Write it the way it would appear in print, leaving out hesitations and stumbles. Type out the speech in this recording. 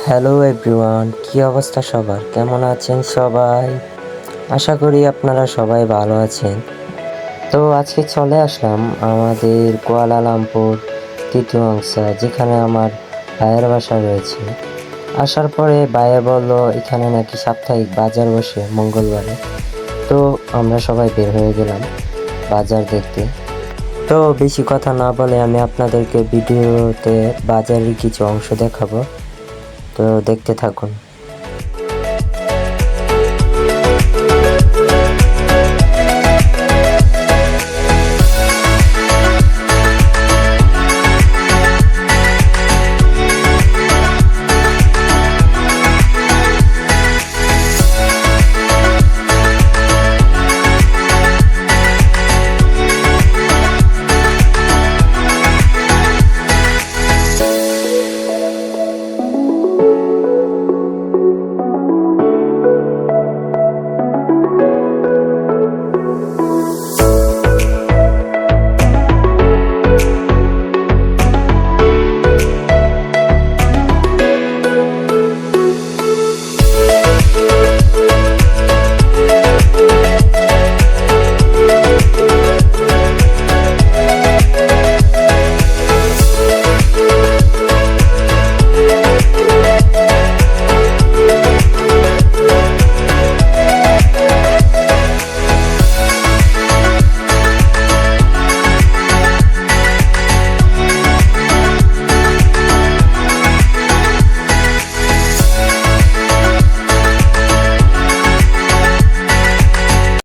Hello everyone, কি অবস্থা সবার? কেমন আছেন সবাই? আশা করি আপনারা সবাই ভালো আছেন। তো আজকে চলে আসলাম আমাদের কুয়ালালামপুর তৃতীয় অংশা, যেখানে আমার ভাইয়ের বাসা রয়েছে। আসার পরে ভাইয়া বলল এখানে নাকি সাপ্তাহিক বাজার বসে মঙ্গলবারে। তো আমরা সবাই বের হয়ে গেলাম বাজার দেখতে। তো বেশি কথা না বলে আমি আপনাদেরকে ভিডিওতে বাজারের কিছু অংশ দেখাবো, তো দেখতে থাকুন।